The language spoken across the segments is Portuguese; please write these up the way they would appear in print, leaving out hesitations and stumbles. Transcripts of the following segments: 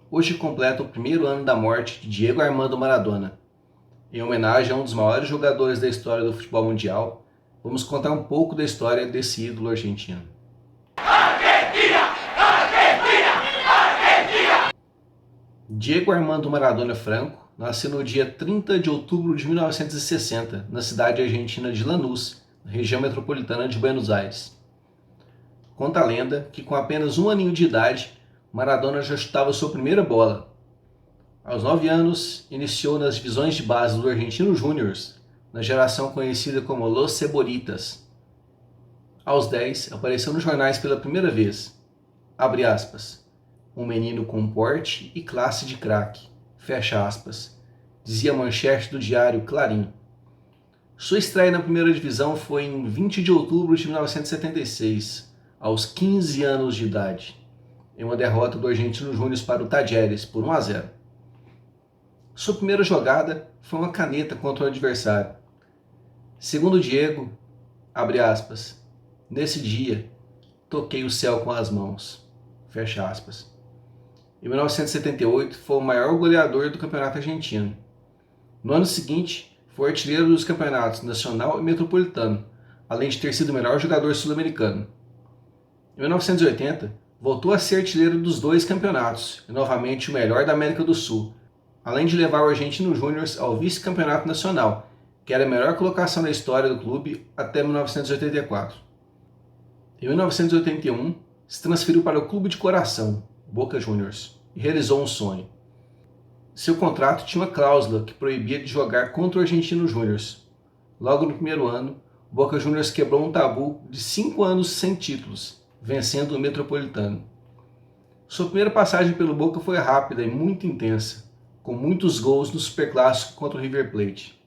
hoje completa o primeiro ano da morte de Diego Armando Maradona. Em homenagem a um dos maiores jogadores da história do futebol mundial, vamos contar um pouco da história desse ídolo argentino. Argentina! Argentina! Argentina! Diego Armando Maradona Franco nasceu no dia 30 de outubro de 1960, na cidade argentina de Lanús, na região metropolitana de Buenos Aires. Conta a lenda que com apenas um aninho de idade, Maradona já chutava sua primeira bola. Aos 9 anos, iniciou nas divisões de base do Argentino Júniors, na geração conhecida como Los Cebolitas. Aos 10, apareceu nos jornais pela primeira vez. Abre aspas. Um menino com porte e classe de craque. Fecha aspas. Dizia a manchete do diário Clarim. Sua estreia na primeira divisão foi em 20 de outubro de 1976, aos 15 anos de idade, em uma derrota do Argentino Júnior para o Talleres por 1-0. Sua primeira jogada foi uma caneta contra o adversário. Segundo Diego, abre aspas, nesse dia, toquei o céu com as mãos, fecha aspas. Em 1978, foi o maior goleador do campeonato argentino. No ano seguinte, foi artilheiro dos campeonatos nacional e metropolitano, além de ter sido o melhor jogador sul-americano. Em 1980, voltou a ser artilheiro dos dois campeonatos e novamente o melhor da América do Sul, além de levar o Argentino Júnior ao vice-campeonato nacional, que era a melhor colocação da história do clube até 1984. Em 1981, se transferiu para o clube de coração, Boca Juniors, e realizou um sonho. Seu contrato tinha uma cláusula que proibia de jogar contra o Argentino Júnior. Logo no primeiro ano, o Boca Juniors quebrou um tabu de 5 anos sem títulos, vencendo o Metropolitano. Sua primeira passagem pelo Boca foi rápida e muito intensa, com muitos gols no Superclássico contra o River Plate.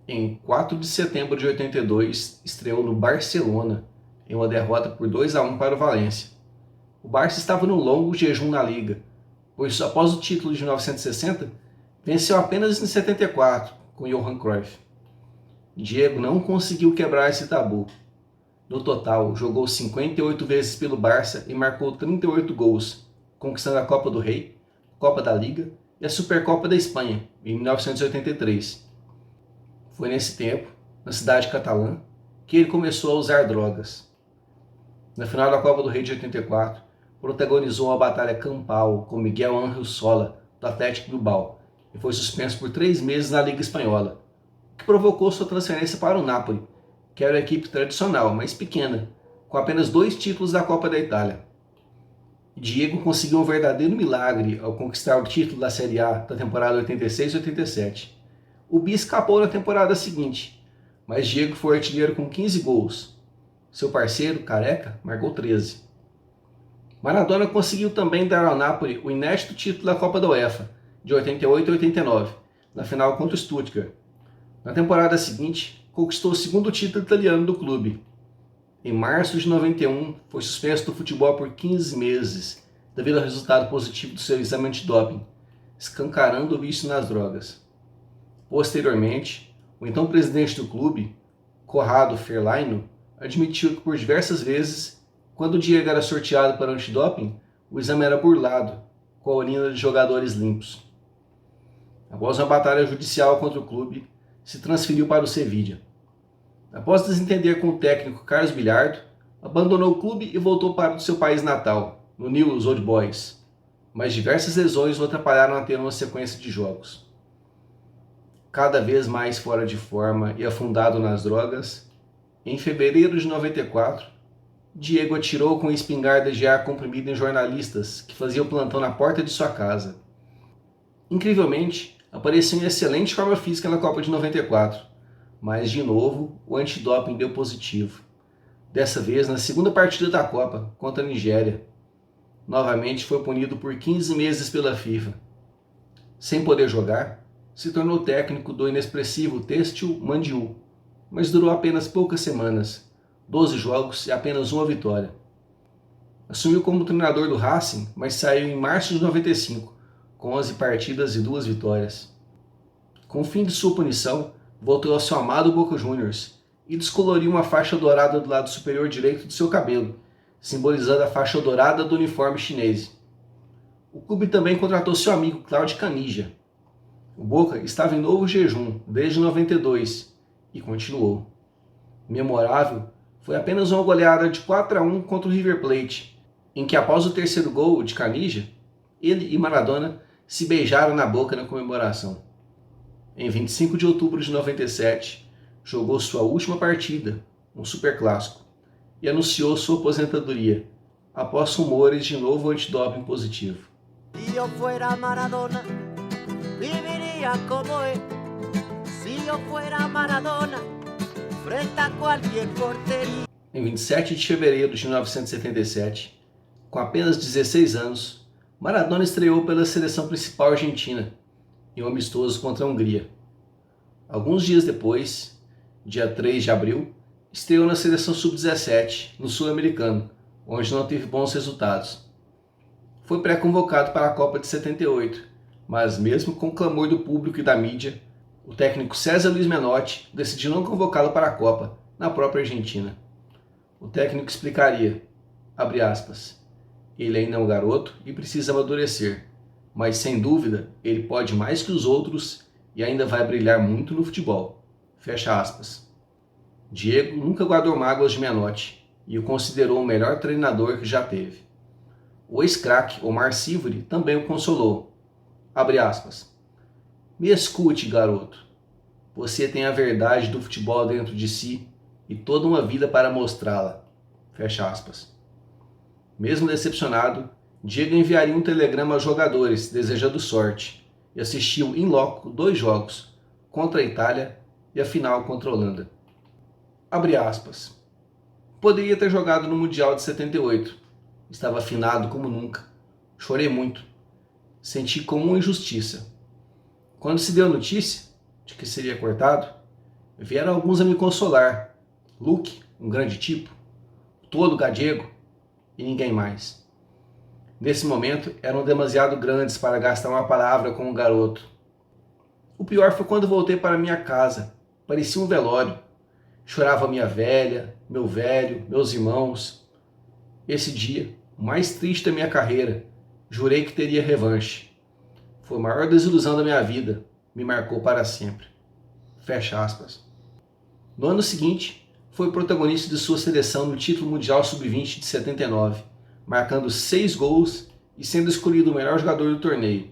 Em 4 de setembro de 82, estreou no Barcelona, em uma derrota por 2-1 para o Valência. O Barça estava num longo jejum na Liga, pois após o título de 1960, venceu apenas em 74, com Johan Cruyff. Diego não conseguiu quebrar esse tabu. No total, jogou 58 vezes pelo Barça e marcou 38 gols, conquistando a Copa do Rei, Copa da Liga e a Supercopa da Espanha, em 1983. Foi nesse tempo, na cidade catalã, que ele começou a usar drogas. Na final da Copa do Rei de 84, protagonizou uma batalha campal com Miguel Ángel Sola, do Athletic Bilbao, e foi suspenso por 3 meses na Liga Espanhola, o que provocou sua transferência para o Napoli, que era uma equipe tradicional, mas pequena, com apenas 2 títulos da Copa da Itália. Diego conseguiu um verdadeiro milagre ao conquistar o título da Série A da temporada 86-87. O Bi escapou na temporada seguinte, mas Diego foi artilheiro com 15 gols. Seu parceiro, Careca, marcou 13. Maradona conseguiu também dar ao Napoli o inédito título da Copa da UEFA, de 88 e 89, na final contra o Stuttgart. Na temporada seguinte, conquistou o segundo título italiano do clube. Em março de 91, foi suspenso do futebol por 15 meses, devido ao resultado positivo do seu exame antidoping, escancarando o vício nas drogas. Posteriormente, o então presidente do clube, Corrado Ferlaino, admitiu que por diversas vezes, quando o Diego era sorteado para o antidoping, o exame era burlado, com a urina de jogadores limpos. Após uma batalha judicial contra o clube, se transferiu para o Sevilla. Após desentender com o técnico Carlos Bilhardo, abandonou o clube e voltou para o seu país natal, no Newell's Old Boys, mas diversas lesões o atrapalharam a ter uma sequência de jogos. Cada vez mais fora de forma e afundado nas drogas, em fevereiro de 94, Diego atirou com espingarda de ar comprimido em jornalistas que faziam plantão na porta de sua casa. Incrivelmente, apareceu em excelente forma física na Copa de 94, mas de novo o antidoping deu positivo. Dessa vez na segunda partida da Copa, contra a Nigéria. Novamente foi punido por 15 meses pela FIFA. Sem poder jogar, se tornou técnico do inexpressivo Têxtil Mandiú, mas durou apenas poucas semanas, 12 jogos e apenas uma vitória. Assumiu como treinador do Racing, mas saiu em março de 95, com 11 partidas e 2 vitórias. Com o fim de sua punição, voltou ao seu amado Boca Juniors e descoloriu uma faixa dourada do lado superior direito do seu cabelo, simbolizando a faixa dourada do uniforme chinês. O clube também contratou seu amigo Claudio Caniggia. O Boca estava em novo jejum desde 92 e continuou. Memorável foi apenas uma goleada de 4-1 contra o River Plate, em que após o terceiro gol de Caniggia, ele e Maradona se beijaram na boca na comemoração. Em 25 de outubro de 97, jogou sua última partida, um superclássico, e anunciou sua aposentadoria, após rumores de novo antidoping positivo. Se eu fuera Maradona, viviria como él. Se eu fuera Maradona, frente a qualquer porteria. Em 27 de fevereiro de 1977, com apenas 16 anos, Maradona estreou pela seleção principal argentina, em um amistoso contra a Hungria. Alguns dias depois, dia 3 de abril, estreou na seleção sub-17, no Sul-Americano, onde não teve bons resultados. Foi pré-convocado para a Copa de 78, mas mesmo com o clamor do público e da mídia, o técnico César Luiz Menotti decidiu não convocá-lo para a Copa, na própria Argentina. O técnico explicaria, abre aspas, ele ainda é um garoto e precisa amadurecer, mas sem dúvida ele pode mais que os outros e ainda vai brilhar muito no futebol. Fecha aspas. Diego nunca guardou mágoas de Menotti e o considerou o melhor treinador que já teve. O ex-craque Omar Sivori também o consolou. Abre aspas. Me escute, garoto. Você tem a verdade do futebol dentro de si e toda uma vida para mostrá-la. Fecha aspas. Mesmo decepcionado, Diego enviaria um telegrama aos jogadores desejando sorte e assistiu in loco 2 jogos, contra a Itália e a final contra a Holanda. Abre aspas. Poderia ter jogado no Mundial de 78. Estava afinado como nunca. Chorei muito. Senti como uma injustiça. Quando se deu a notícia de que seria cortado, vieram alguns a me consolar. Luque, um grande tipo, todo Gadiego e ninguém mais. Nesse momento, eram demasiado grandes para gastar uma palavra com um garoto. O pior foi quando voltei para minha casa. Parecia um velório. Chorava minha velha, meu velho, meus irmãos. Esse dia, o mais triste da minha carreira, jurei que teria revanche. Foi a maior desilusão da minha vida, me marcou para sempre. Fecha aspas. No ano seguinte, foi protagonista de sua seleção no título mundial sub-20 de 79, marcando 6 gols e sendo escolhido o melhor jogador do torneio.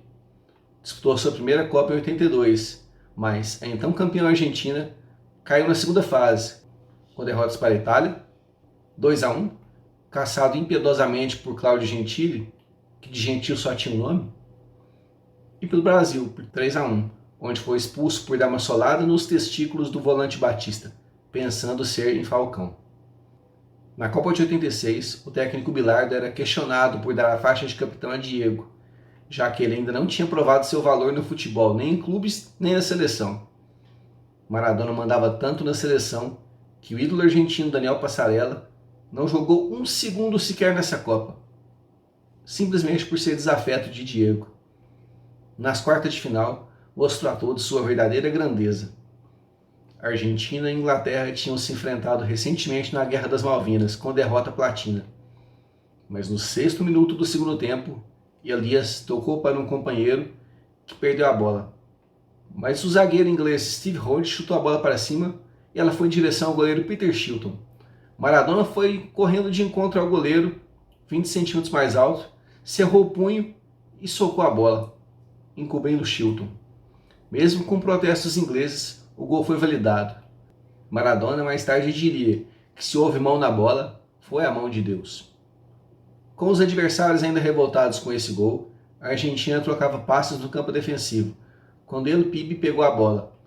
Disputou sua primeira Copa em 82, mas a então campeã argentina caiu na segunda fase, com derrotas para a Itália, 2-1, caçado impiedosamente por Claudio Gentili, que de gentil só tinha um nome, e pelo Brasil, por 3-1, onde foi expulso por dar uma solada nos testículos do volante Batista, pensando ser em Falcão. Na Copa de 86, o técnico Bilardo era questionado por dar a faixa de capitão a Diego, já que ele ainda não tinha provado seu valor no futebol, nem em clubes, nem na seleção. Maradona mandava tanto na seleção que o ídolo argentino Daniel Passarella não jogou um segundo sequer nessa Copa, simplesmente por ser desafeto de Diego. Nas quartas de final, mostrou a todos sua verdadeira grandeza. A Argentina e a Inglaterra tinham se enfrentado recentemente na Guerra das Malvinas, com derrota platina. Mas no 6º minuto do segundo tempo, Elias tocou para um companheiro que perdeu a bola. Mas o zagueiro inglês Steve Hodge chutou a bola para cima e ela foi em direção ao goleiro Peter Shilton. Maradona foi correndo de encontro ao goleiro, 20 centímetros mais alto, cerrou o punho e socou a bola, encobrindo Shilton. Mesmo com protestos ingleses, o gol foi validado. Maradona mais tarde diria que se houve mão na bola, foi a mão de Deus. Com os adversários ainda revoltados com esse gol, a Argentina trocava passes no campo defensivo, quando El Pibe pegou a bola.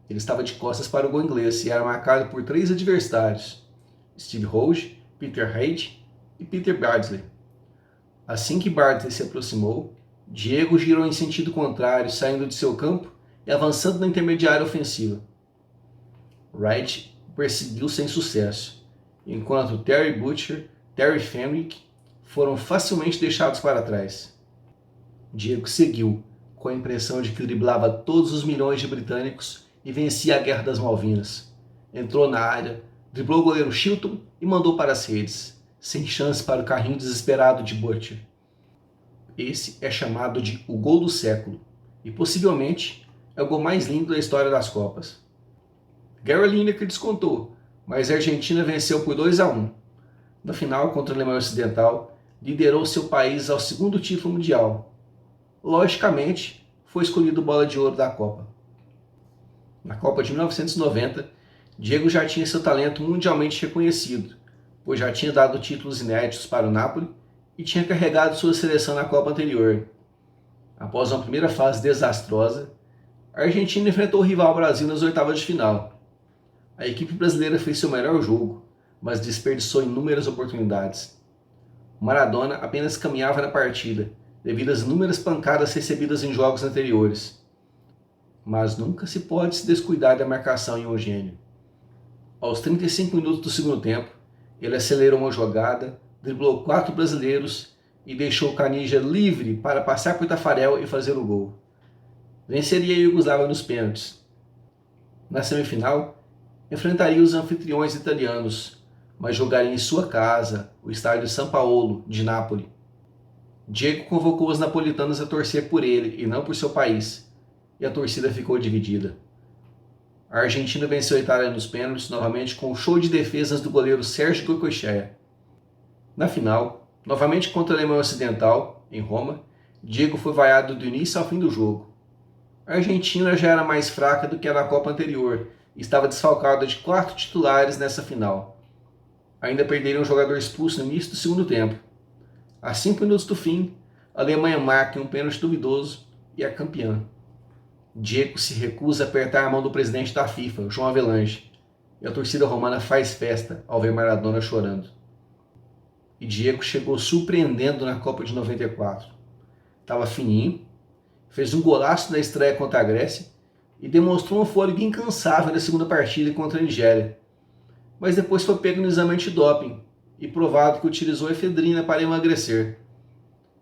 Ele estava de costas para o gol inglês e era marcado por 3 adversários, Steve Hodge, Peter Reid e Peter Beardsley. Assim que Beardsley se aproximou, Diego girou em sentido contrário, saindo de seu campo e avançando na intermediária ofensiva. Wright perseguiu sem sucesso, enquanto Terry Butcher e Terry Fenwick foram facilmente deixados para trás. Diego seguiu, com a impressão de que driblava todos os milhões de britânicos e vencia a Guerra das Malvinas. Entrou na área, driblou o goleiro Shilton e mandou para as redes, sem chance para o carrinho desesperado de Butcher. Esse é chamado de o gol do século e possivelmente é o gol mais lindo da história das Copas. Gary Lineker descontou, mas a Argentina venceu por 2-1. Na final contra a Alemanha Ocidental, liderou seu país ao segundo título mundial. Logicamente, foi escolhido bola de ouro da Copa. Na Copa de 1990, Diego já tinha seu talento mundialmente reconhecido, pois já tinha dado títulos inéditos para o Napoli e tinha carregado sua seleção na Copa anterior. Após uma primeira fase desastrosa, a Argentina enfrentou o rival Brasil nas oitavas de final. A equipe brasileira fez seu melhor jogo, mas desperdiçou inúmeras oportunidades. Maradona apenas caminhava na partida, devido às inúmeras pancadas recebidas em jogos anteriores. Mas nunca se pode se descuidar da marcação em um gênio. Aos 35 minutos do segundo tempo, ele acelerou uma jogada, driblou 4 brasileiros e deixou Canija livre para passar por Tafarel e fazer o gol. Venceria a Iugoslávia nos pênaltis. Na semifinal, enfrentaria os anfitriões italianos, mas jogaria em sua casa, o estádio São Paulo, de Nápoles. Diego convocou os napolitanos a torcer por ele e não por seu país, e a torcida ficou dividida. A Argentina venceu a Itália nos pênaltis novamente com o show de defesas do goleiro Sérgio Goicoechea. Na final, novamente contra a Alemanha Ocidental, em Roma, Diego foi vaiado do início ao fim do jogo. A Argentina já era mais fraca do que a na Copa anterior e estava desfalcada de 4 titulares nessa final. Ainda perderam um jogador expulso no início do segundo tempo. A 5 minutos do fim, a Alemanha marca um pênalti duvidoso e é campeã. Diego se recusa a apertar a mão do presidente da FIFA, João Avelange, e a torcida romana faz festa ao ver Maradona chorando. E Diego chegou surpreendendo na Copa de 94. Estava fininho, fez um golaço na estreia contra a Grécia e demonstrou um fôlego incansável na segunda partida contra a Nigéria. Mas depois foi pego no exame antidoping e provado que utilizou efedrina para emagrecer.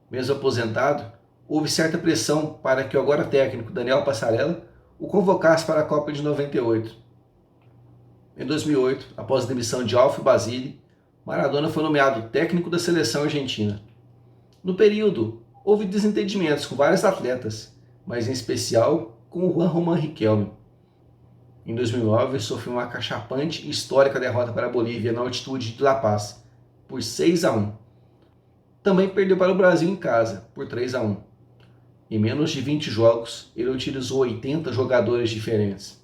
Mesmo aposentado, houve certa pressão para que o agora técnico Daniel Passarella o convocasse para a Copa de 98. Em 2008, após a demissão de Alfio Basile, Maradona foi nomeado técnico da seleção argentina. No período, houve desentendimentos com vários atletas, mas em especial com o Juan Román Riquelme. Em 2009, sofreu uma acachapante e histórica derrota para a Bolívia na altitude de La Paz, por 6-1. Também perdeu para o Brasil em casa, por 3-1. Em menos de 20 jogos, ele utilizou 80 jogadores diferentes.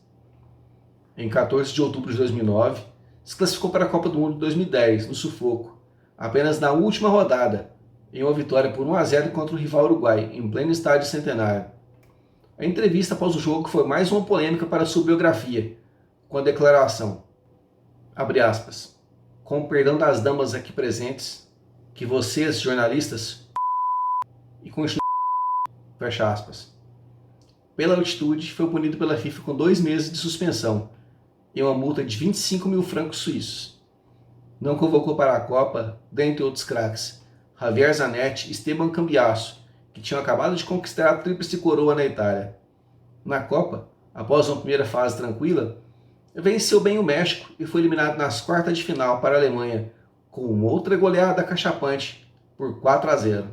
Em 14 de outubro de 2009, se classificou para a Copa do Mundo de 2010, no sufoco, apenas na última rodada, em uma vitória por 1-0 contra o rival Uruguai, em pleno estádio Centenário. A entrevista após o jogo foi mais uma polêmica para sua biografia, com a declaração, abre aspas, com o perdão das damas aqui presentes, que vocês, jornalistas, e continua, fecha aspas. Pela altitude, foi punido pela FIFA com 2 meses de suspensão e uma multa de 25 mil francos suíços. Não convocou para a Copa, dentre outros craques, Javier Zanetti e Esteban Cambiasso, que tinham acabado de conquistar a tríplice coroa na Itália. Na Copa, após uma primeira fase tranquila, venceu bem o México e foi eliminado nas quartas de final para a Alemanha, com uma outra goleada acachapante por 4-0.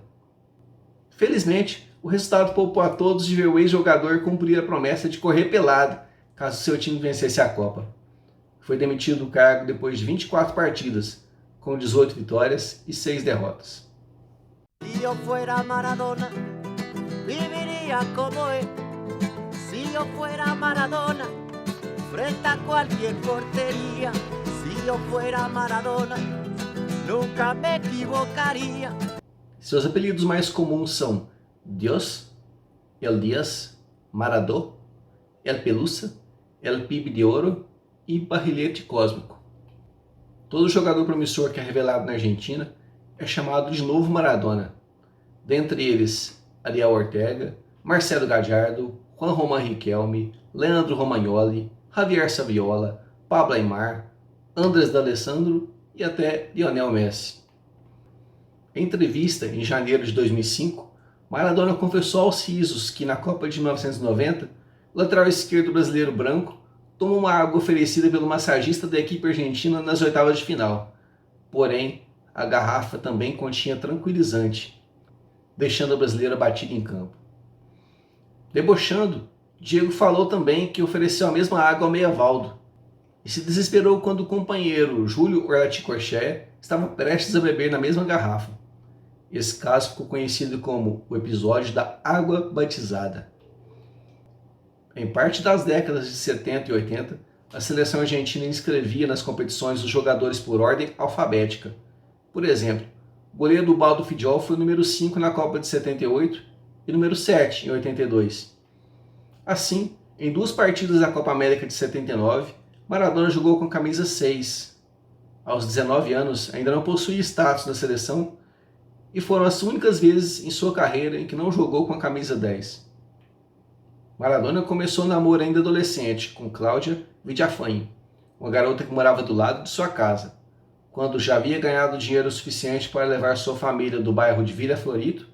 Felizmente, o resultado poupou a todos de ver o ex-jogador cumprir a promessa de correr pelado caso seu time vencesse a Copa. Foi demitido do cargo depois de 24 partidas, com 18 vitórias e 6 derrotas. Si yo fuera Maradona, viviría como él. Si yo fuera Maradona, frente a cualquier portería. Si yo fuera Maradona, nunca me equivocaría. Seus apelidos mais comuns são Dios, El Diaz, Maradó, El Pelusa, El Pibe de Oro e Barrilete Cósmico. Todo jogador promissor que é revelado na Argentina é chamado de novo Maradona. Dentre eles, Ariel Ortega, Marcelo Gallardo, Juan Román Riquelme, Leandro Romagnoli, Javier Saviola, Pablo Aimar, Andrés D'Alessandro e até Lionel Messi. Em entrevista em janeiro de 2005, Maradona confessou aos risos que na Copa de 1990, o lateral esquerdo brasileiro branco tomou uma água oferecida pelo massagista da equipe argentina nas oitavas de final. Porém, a garrafa também continha tranquilizante. deixando a brasileira batida em campo. Debochando, Diego falou também que ofereceu a mesma água ao Meiavaldo e se desesperou quando o companheiro Júlio Orlati Corchea estava prestes a beber na mesma garrafa. Esse caso ficou conhecido como o episódio da água batizada. Em parte das décadas de 70 e 80, a seleção argentina inscrevia nas competições os jogadores por ordem alfabética. Por exemplo, o goleiro Ubaldo Fiddiol foi o número 5 na Copa de 78 e número 7 em 82. Assim, em 2 partidas da Copa América de 79, Maradona jogou com a camisa 6. Aos 19 anos, ainda não possuía status na seleção e foram as únicas vezes em sua carreira em que não jogou com a camisa 10. Maradona começou o namoro ainda adolescente com Cláudia Villafañe, uma garota que morava do lado de sua casa, quando já havia ganhado dinheiro suficiente para levar sua família do bairro de Vila Florito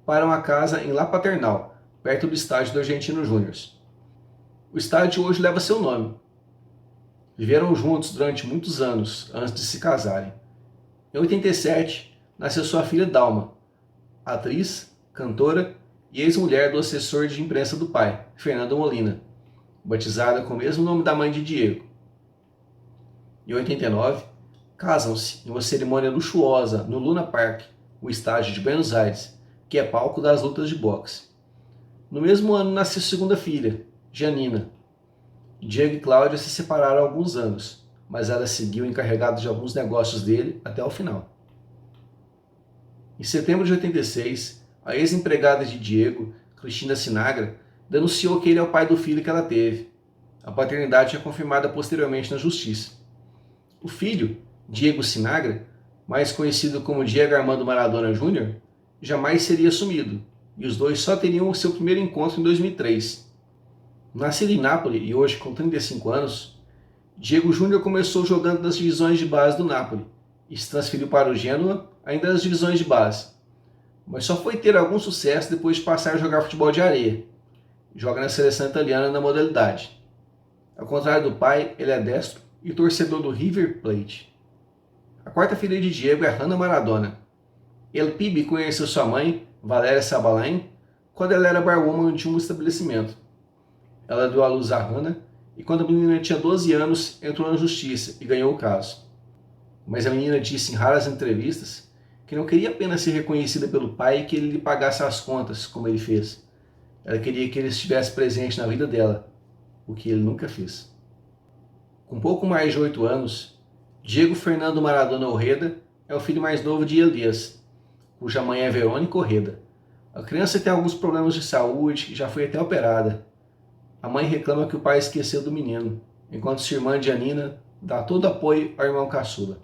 para uma casa em La Paternal, perto do estádio do Argentino Júnior. O estádio hoje leva seu nome. Viveram juntos durante muitos anos, antes de se casarem. Em 87, nasceu sua filha Dalma, atriz, cantora e ex-mulher do assessor de imprensa do pai, Fernando Molina, batizada com o mesmo nome da mãe de Diego. Em 89, casam-se em uma cerimônia luxuosa no Luna Park, o estádio de Buenos Aires, que é palco das lutas de boxe. No mesmo ano nasceu sua segunda filha, Janina. Diego e Cláudia se separaram há alguns anos, mas ela seguiu encarregada de alguns negócios dele até o final. Em setembro de 86, a ex-empregada de Diego, Cristina Sinagra, denunciou que ele é o pai do filho que ela teve. A paternidade é confirmada posteriormente na justiça. O filho, Diego Sinagra, mais conhecido como Diego Armando Maradona Jr., jamais seria assumido, e os dois só teriam seu primeiro encontro em 2003. Nascido em Nápoles e hoje com 35 anos, Diego Júnior começou jogando nas divisões de base do Nápoles e se transferiu para o Genoa, ainda nas divisões de base. Mas só foi ter algum sucesso depois de passar a jogar futebol de areia. Joga na seleção italiana na modalidade. Ao contrário do pai, ele é destro e torcedor do River Plate. A quarta filha de Diego é Hannah Maradona. El Pibe conheceu sua mãe, Valéria Sabalain, quando ela era barwoman de um estabelecimento. Ela deu à luz a Hannah e quando a menina tinha 12 anos, entrou na justiça e ganhou o caso. Mas a menina disse em raras entrevistas que não queria apenas ser reconhecida pelo pai e que ele lhe pagasse as contas, como ele fez. Ela queria que ele estivesse presente na vida dela, o que ele nunca fez. Com pouco mais de 8 anos, Diego Fernando Maradona Orreda é o filho mais novo de Elias, cuja mãe é Verônica Orreda. A criança tem alguns problemas de saúde e já foi até operada. A mãe reclama que o pai esqueceu do menino, enquanto sua irmã Janina dá todo apoio ao irmão caçula.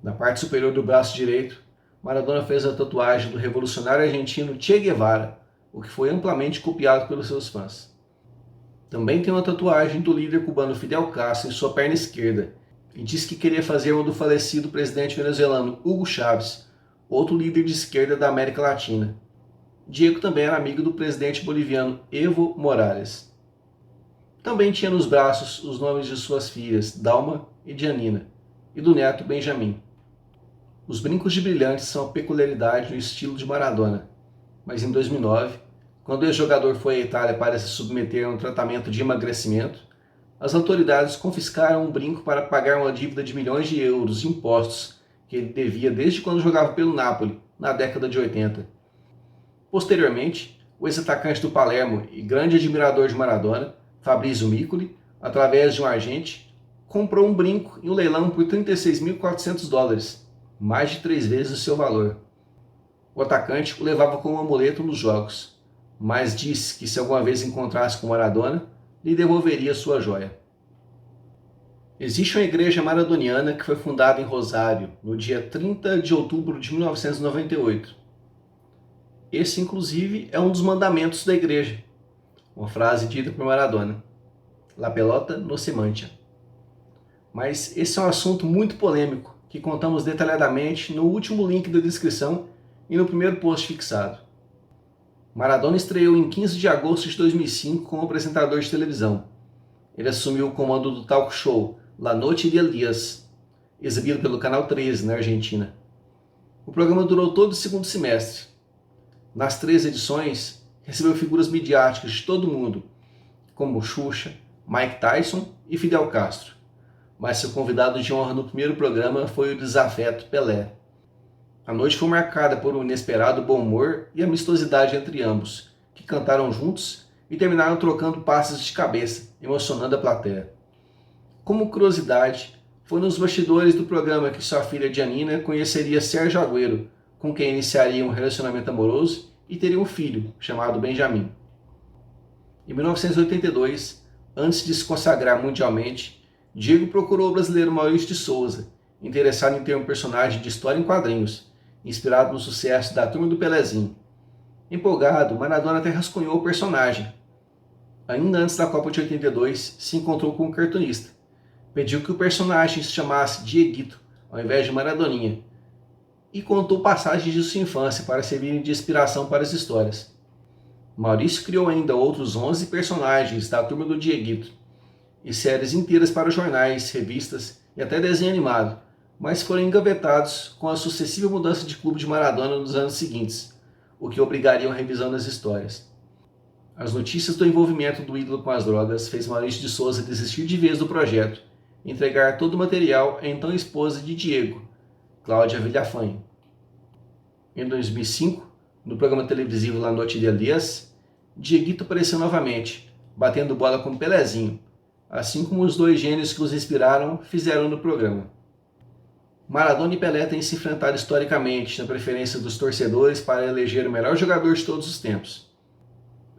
Na parte superior do braço direito, Maradona fez a tatuagem do revolucionário argentino Che Guevara, o que foi amplamente copiado pelos seus fãs. Também tem uma tatuagem do líder cubano Fidel Castro em sua perna esquerda, e diz que queria fazer uma do falecido presidente venezuelano Hugo Chávez, outro líder de esquerda da América Latina. Diego também era amigo do presidente boliviano Evo Morales. Também tinha nos braços os nomes de suas filhas, Dalma e Janina, e do neto Benjamin. Os brincos de brilhantes são a peculiaridade no estilo de Maradona, mas em 2009, quando o ex-jogador foi à Itália para se submeter a um tratamento de emagrecimento, as autoridades confiscaram um brinco para pagar uma dívida de milhões de euros de impostos que ele devia desde quando jogava pelo Napoli, na década de 80. Posteriormente, o ex-atacante do Palermo e grande admirador de Maradona, Fabrizio Miccoli, através de um agente, comprou um brinco em um leilão por $36.400, mais de 3 vezes o seu valor. O atacante o levava como um amuleto nos jogos, mas disse que se alguma vez encontrasse com Maradona, lhe devolveria sua joia. Existe uma igreja maradoniana que foi fundada em Rosário, no dia 30 de outubro de 1998. Esse, inclusive, é um dos mandamentos da igreja, uma frase dita por Maradona: La pelota no se mancha. Mas esse é um assunto muito polêmico, que contamos detalhadamente no último link da descrição e no primeiro post fixado. Maradona estreou em 15 de agosto de 2005 como apresentador de televisão. Ele assumiu o comando do talk show La Noche de Elias, exibido pelo Canal 13 na Argentina. O programa durou todo o segundo semestre. Nas 3 edições, recebeu figuras midiáticas de todo mundo, como Xuxa, Mike Tyson e Fidel Castro. Mas seu convidado de honra no primeiro programa foi o desafeto Pelé. A noite foi marcada por um inesperado bom humor e amistosidade entre ambos, que cantaram juntos e terminaram trocando passes de cabeça, emocionando a plateia. Como curiosidade, foi nos bastidores do programa que sua filha Giannina conheceria Sérgio Agüero, com quem iniciaria um relacionamento amoroso e teria um filho, chamado Benjamin. Em 1982, antes de se consagrar mundialmente, Diego procurou o brasileiro Maurício de Souza, interessado em ter um personagem de história em quadrinhos, inspirado no sucesso da Turma do Pelezinho. Empolgado, Maradona até rascunhou o personagem. Ainda antes da Copa de 82, se encontrou com um cartunista. Pediu que o personagem se chamasse Dieguito, ao invés de Maradoninha, e contou passagens de sua infância para servirem de inspiração para as histórias. Maurício criou ainda outros 11 personagens da Turma do Dieguito, e séries inteiras para jornais, revistas e até desenho animado, mas foram engavetados com a sucessiva mudança de clube de Maradona nos anos seguintes, o que obrigaria uma revisão das histórias. As notícias do envolvimento do ídolo com as drogas fez Maurício de Souza desistir de vez do projeto e entregar todo o material à então esposa de Diego, Cláudia Villafañe. Em 2005, no programa televisivo La Noche de Elías, Dieguito apareceu novamente, batendo bola com Pelezinho, assim como os dois gênios que os inspiraram fizeram no programa. Maradona e Pelé têm se enfrentado historicamente na preferência dos torcedores para eleger o melhor jogador de todos os tempos.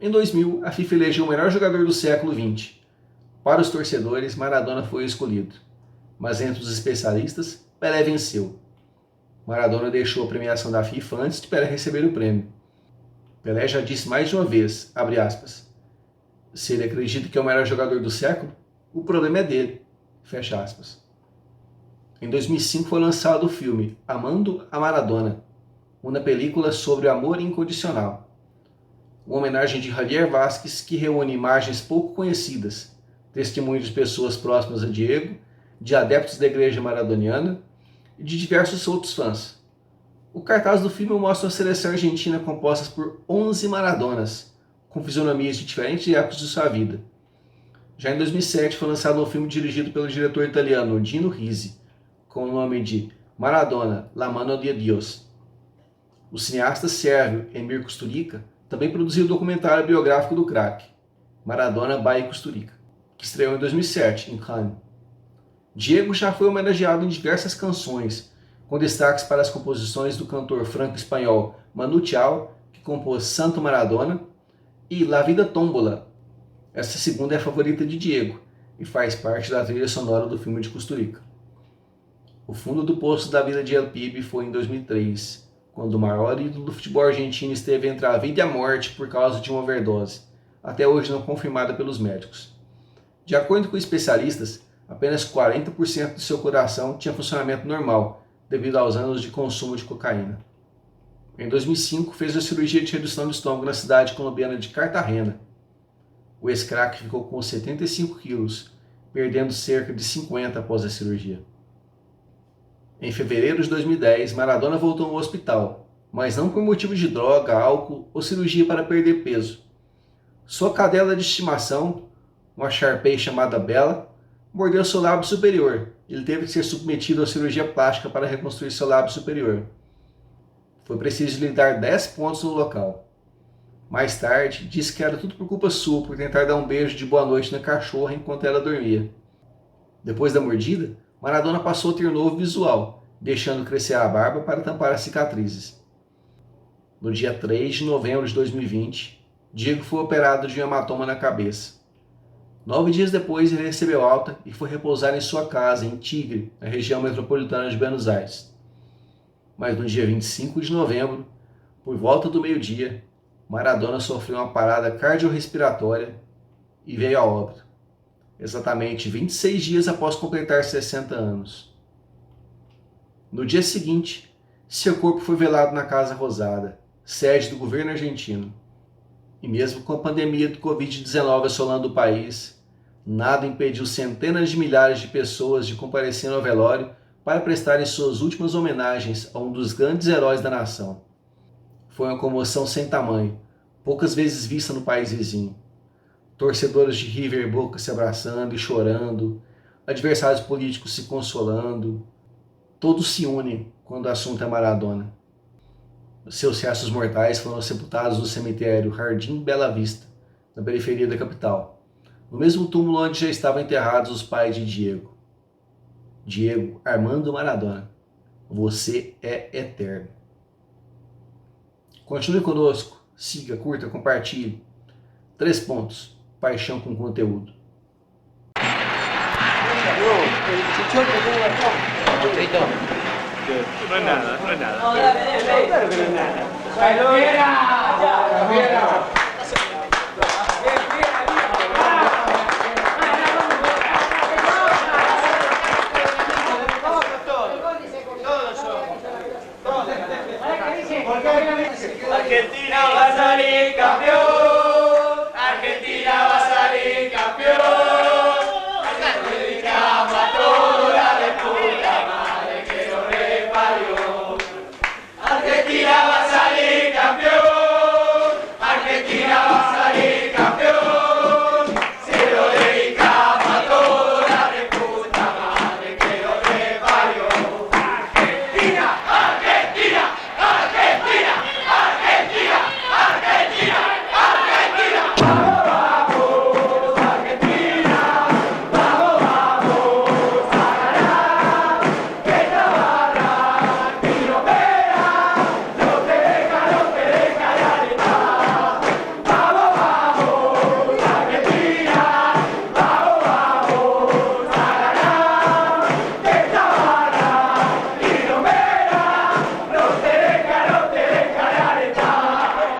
Em 2000, a FIFA elegeu o melhor jogador do século XX. Para os torcedores, Maradona foi o escolhido. Mas entre os especialistas, Pelé venceu. Maradona deixou a premiação da FIFA antes de Pelé receber o prêmio. Pelé já disse mais de uma vez, abre aspas, se ele acredita que é o melhor jogador do século, o problema é dele, fecha aspas. Em 2005 foi lançado o filme Amando a Maradona, uma película sobre o amor incondicional. Uma homenagem de Javier Vázquez que reúne imagens pouco conhecidas, testemunhos de pessoas próximas a Diego, de adeptos da igreja maradoniana e de diversos outros fãs. O cartaz do filme mostra uma seleção argentina composta por 11 Maradonas, com fisionomias de diferentes épocas de sua vida. Já em 2007 foi lançado um filme dirigido pelo diretor italiano Dino Risi, com o nome de Maradona, La Mano de Dios. O cineasta sérvio Emir Kusturica também produziu o documentário biográfico do craque, Maradona by Kusturica, que estreou em 2007, em Cannes. Diego já foi homenageado em diversas canções, com destaques para as composições do cantor franco-espanhol Manu Chao, que compôs Santo Maradona, e La Vida Tómbola. Essa segunda é a favorita de Diego e faz parte da trilha sonora do filme de Kusturica. O fundo do poço da vida de El Pibe foi em 2003, quando o maior ídolo do futebol argentino esteve entre a vida e a morte por causa de uma overdose, até hoje não confirmada pelos médicos. De acordo com especialistas, apenas 40% do seu coração tinha funcionamento normal, devido aos anos de consumo de cocaína. Em 2005, fez a cirurgia de redução do estômago na cidade colombiana de Cartagena. O ex-craque ficou com 75 quilos, perdendo cerca de 50 após a cirurgia. Em fevereiro de 2010, Maradona voltou ao hospital, mas não por motivo de droga, álcool ou cirurgia para perder peso. Sua cadela de estimação, uma Shar-Pei chamada Bella, mordeu seu lábio superior. Ele teve que ser submetido à cirurgia plástica para reconstruir seu lábio superior. Foi preciso lhe dar 10 pontos no local. Mais tarde, disse que era tudo por culpa sua por tentar dar um beijo de boa noite na cachorra enquanto ela dormia. Depois da mordida, Maradona passou a ter novo visual, deixando crescer a barba para tampar as cicatrizes. No dia 3 de novembro de 2020, Diego foi operado de um hematoma na cabeça. 9 dias depois, ele recebeu alta e foi repousar em sua casa, em Tigre, na região metropolitana de Buenos Aires. Mas no dia 25 de novembro, por volta do meio-dia, Maradona sofreu uma parada cardiorrespiratória e veio a óbito, exatamente 26 dias após completar 60 anos. No dia seguinte, seu corpo foi velado na Casa Rosada, sede do governo argentino. E mesmo com a pandemia do Covid-19 assolando o país, nada impediu centenas de milhares de pessoas de comparecer ao velório para prestarem suas últimas homenagens a um dos grandes heróis da nação. Foi uma comoção sem tamanho, poucas vezes vista no país vizinho. Torcedores de River e Boca se abraçando e chorando, adversários políticos se consolando, todos se unem quando o assunto é Maradona. Seus restos mortais foram sepultados no cemitério Jardim Bela Vista, na periferia da capital, no mesmo túmulo onde já estavam enterrados os pais de Diego. Diego Armando Maradona, você é eterno. Continue conosco, siga, curta, compartilhe. 3 pontos, paixão com conteúdo. No es nada, no es nada. Claro que no es nada.